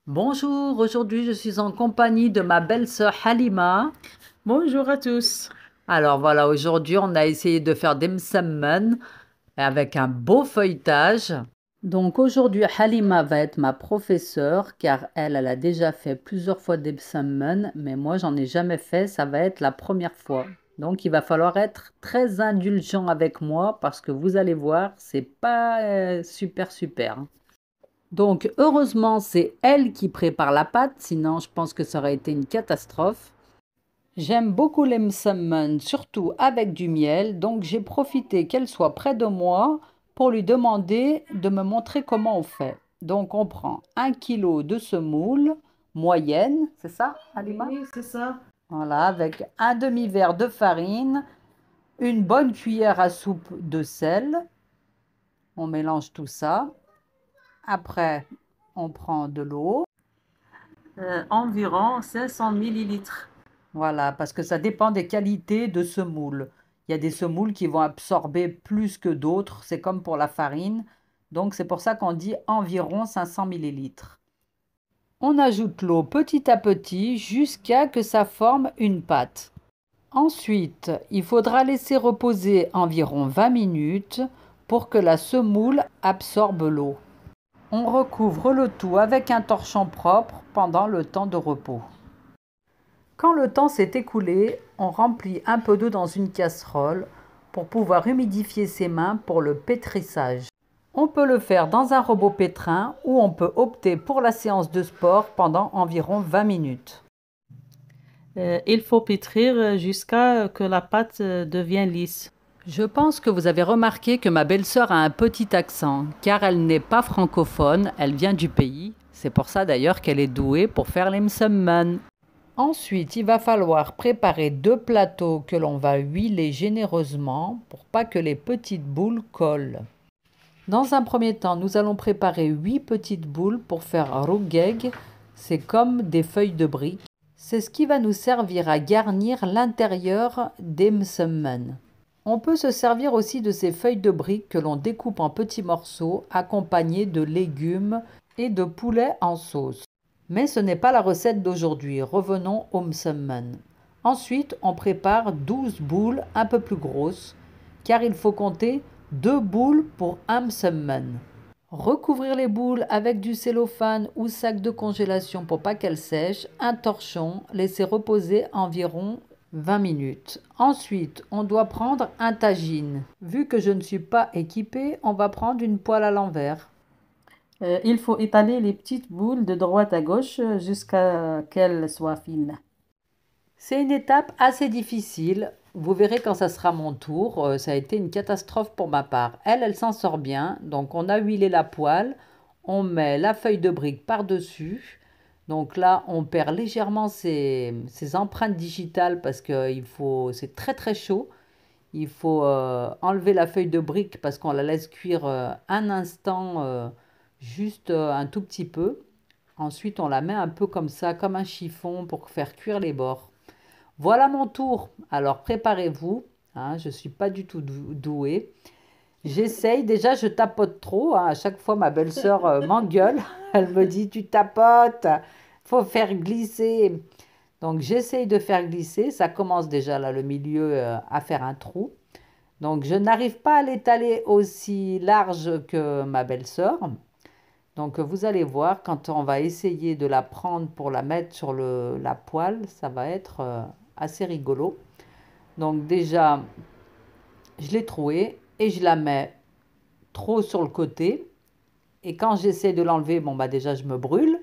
Bonjour, aujourd'hui je suis en compagnie de ma belle-sœur Halima. Bonjour à tous. Alors voilà, aujourd'hui on a essayé de faire des msemmen avec un beau feuilletage. Donc aujourd'hui Halima va être ma professeure car elle a déjà fait plusieurs fois des msemmen, mais moi j'en ai jamais fait, ça va être la première fois. Donc il va falloir être très indulgent avec moi parce que vous allez voir, c'est pas super. Donc, heureusement, c'est elle qui prépare la pâte, sinon je pense que ça aurait été une catastrophe. J'aime beaucoup les msemen, surtout avec du miel, donc j'ai profité qu'elle soit près de moi pour lui demander de me montrer comment on fait. Donc, on prend 1 kilo de semoule moyenne, c'est ça, Halima? Oui, c'est ça. Voilà, avec un demi-verre de farine, une bonne cuillère à soupe de sel. On mélange tout ça. Après, on prend de l'eau. Environ 500 millilitres. Voilà, parce que ça dépend des qualités de semoule. Il y a des semoules qui vont absorber plus que d'autres, c'est comme pour la farine. Donc c'est pour ça qu'on dit environ 500 millilitres. On ajoute l'eau petit à petit jusqu'à que ça forme une pâte. Ensuite, il faudra laisser reposer environ 20 minutes pour que la semoule absorbe l'eau. On recouvre le tout avec un torchon propre pendant le temps de repos. Quand le temps s'est écoulé, on remplit un peu d'eau dans une casserole pour pouvoir humidifier ses mains pour le pétrissage. On peut le faire dans un robot pétrin ou on peut opter pour la séance de sport pendant environ 20 minutes. Il faut pétrir jusqu'à que la pâte devienne lisse. Je pense que vous avez remarqué que ma belle-sœur a un petit accent, car elle n'est pas francophone, elle vient du pays. C'est pour ça d'ailleurs qu'elle est douée pour faire les msemen. Ensuite, il va falloir préparer 2 plateaux que l'on va huiler généreusement pour pas que les petites boules collent. Dans un premier temps, nous allons préparer 8 petites boules pour faire rougeg. C'est comme des feuilles de briques. C'est ce qui va nous servir à garnir l'intérieur des msemen. On peut se servir aussi de ces feuilles de briques que l'on découpe en petits morceaux accompagnés de légumes et de poulet en sauce. Mais ce n'est pas la recette d'aujourd'hui, revenons au msemen. Ensuite, on prépare 12 boules un peu plus grosses, car il faut compter 2 boules pour un msemen. Recouvrir les boules avec du cellophane ou sac de congélation pour pas qu'elles sèchent, un torchon, laisser reposer environ 20 minutes. Ensuite, on doit prendre un tagine. Vu que je ne suis pas équipée, on va prendre une poêle à l'envers. Il faut étaler les petites boules de droite à gauche jusqu'à qu'elles soient fines. C'est une étape assez difficile. Vous verrez quand ça sera mon tour. Ça a été une catastrophe pour ma part. Elle s'en sort bien. Donc on a huilé la poêle. On met la feuille de brique par-dessus. Donc là, on perd légèrement ses empreintes digitales parce que c'est très chaud. Il faut enlever la feuille de brique parce qu'on la laisse cuire un instant, juste un tout petit peu. Ensuite, on la met un peu comme ça, comme un chiffon pour faire cuire les bords. Voilà mon tour. Alors préparez-vous. Hein, je ne suis pas du tout douée. J'essaye. Déjà, je tapote trop. Hein. À chaque fois, ma belle-sœur m'engueule. Elle me dit, tu tapotes. Faut faire glisser. Donc, j'essaye de faire glisser. Ça commence déjà là, le milieu, à faire un trou. Donc, je n'arrive pas à l'étaler aussi large que ma belle-sœur. Donc, vous allez voir, quand on va essayer de la prendre pour la mettre sur la poêle, ça va être assez rigolo. Donc, déjà, je l'ai trouée et je la mets trop sur le côté. Et quand j'essaie de l'enlever, bon, bah déjà, je me brûle.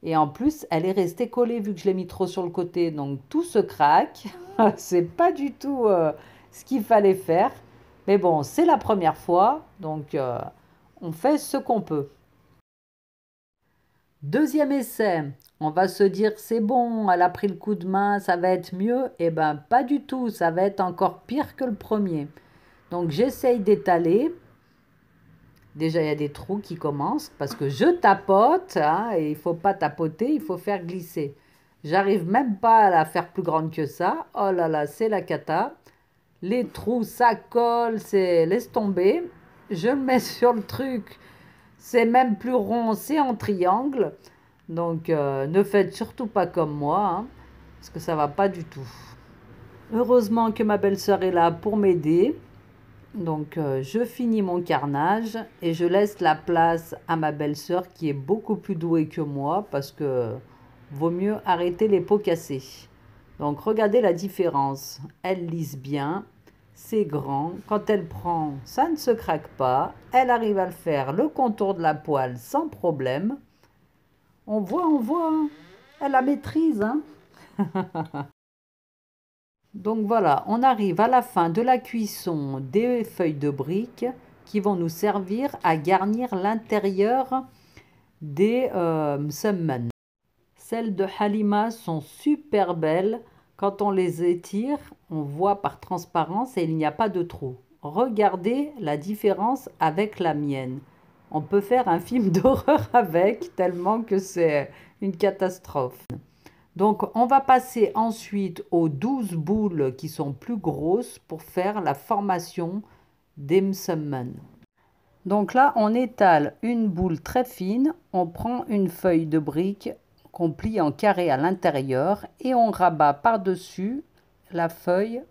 Et en plus, elle est restée collée vu que je l'ai mis trop sur le côté. Donc, tout se craque. C'est pas du tout ce qu'il fallait faire. Mais bon, c'est la première fois. Donc, on fait ce qu'on peut. Deuxième essai, on va se dire c'est bon, elle a pris le coup de main, ça va être mieux. Eh ben pas du tout, ça va être encore pire que le premier. Donc j'essaye d'étaler. Déjà il y a des trous qui commencent parce que je tapote, hein, et il faut pas tapoter, il faut faire glisser. J'arrive même pas à la faire plus grande que ça. Oh là là, c'est la cata. Les trous, ça colle, c'est laisse tomber. Je le mets sur le truc. C'est même plus rond, c'est en triangle. Donc ne faites surtout pas comme moi, hein, parce que ça va pas du tout. Heureusement que ma belle-sœur est là pour m'aider. Donc je finis mon carnage et je laisse la place à ma belle-sœur qui est beaucoup plus douée que moi parce que vaut mieux arrêter les pots cassés. Donc regardez la différence. Elle lisse bien, c'est grand. Quand elle prend, ça ne se craque pas. Elle arrive à le faire le contour de la poêle sans problème. On voit, hein. Elle la maîtrise, hein. Donc voilà, on arrive à la fin de la cuisson des feuilles de briques qui vont nous servir à garnir l'intérieur des msemmen. Celles de Halima sont super belles. Quand on les étire, on voit par transparence et il n'y a pas de trou. Regardez la différence avec la mienne. On peut faire un film d'horreur avec, tellement que c'est une catastrophe. Donc, on va passer ensuite aux 12 boules qui sont plus grosses pour faire la formation des msemmen. Donc là, on étale une boule très fine, on prend une feuille de brique qu'on plie en carré à l'intérieur et on rabat par-dessus la feuille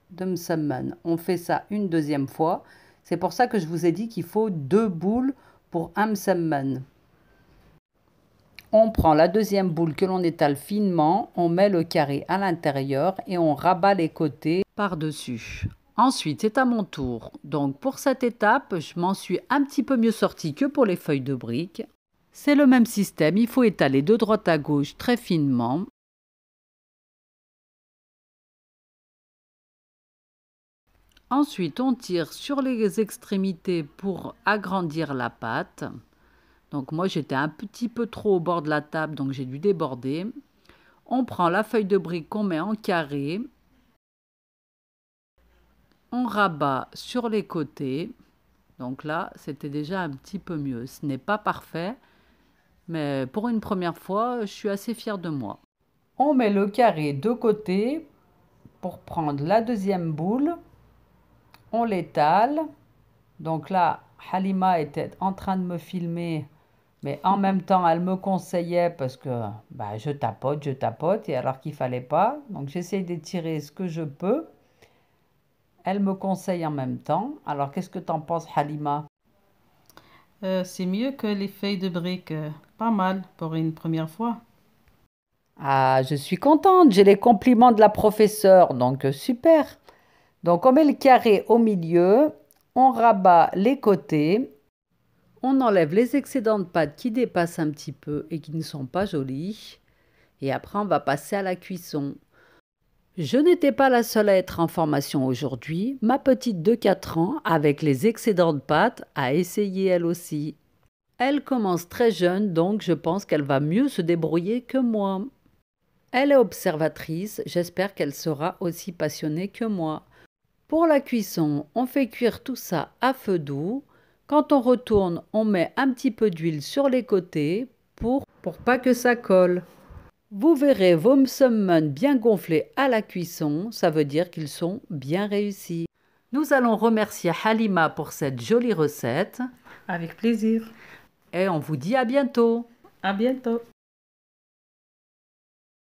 de msemmen. On fait ça une deuxième fois. C'est pour ça que je vous ai dit qu'il faut 2 boules pour un msemmen. On prend la deuxième boule que l'on étale finement, on met le carré à l'intérieur et on rabat les côtés par-dessus. Ensuite, c'est à mon tour. Donc pour cette étape, je m'en suis un petit peu mieux sortie que pour les feuilles de briques. C'est le même système, il faut étaler de droite à gauche très finement. Ensuite, on tire sur les extrémités pour agrandir la pâte. Donc moi, j'étais un petit peu trop au bord de la table, donc j'ai dû déborder. On prend la feuille de brique qu'on met en carré. On rabat sur les côtés. Donc là, c'était déjà un petit peu mieux. Ce n'est pas parfait, mais pour une première fois, je suis assez fière de moi. On met le carré de côté pour prendre la deuxième boule. On l'étale. Donc là, Halima était en train de me filmer, mais en même temps, elle me conseillait parce que je tapote, et alors qu'il fallait pas. Donc j'essaie d'étirer ce que je peux. Elle me conseille en même temps. Alors qu'est-ce que t'en penses, Halima? C'est mieux que les feuilles de briques. Pas mal pour une première fois. Ah, je suis contente, j'ai les compliments de la professeure, donc super. Donc on met le carré au milieu, on rabat les côtés, on enlève les excédents de pâte qui dépassent un petit peu et qui ne sont pas jolis. Et après on va passer à la cuisson. Je n'étais pas la seule à être en formation aujourd'hui. Ma petite de 4 ans, avec les excédents de pâte, a essayé elle aussi. Elle commence très jeune, donc je pense qu'elle va mieux se débrouiller que moi. Elle est observatrice, j'espère qu'elle sera aussi passionnée que moi. Pour la cuisson, on fait cuire tout ça à feu doux. Quand on retourne, on met un petit peu d'huile sur les côtés pour pas que ça colle. Vous verrez vos msemen bien gonflés à la cuisson, ça veut dire qu'ils sont bien réussis. Nous allons remercier Halima pour cette jolie recette Avec plaisir. et on vous dit à bientôt. À bientôt.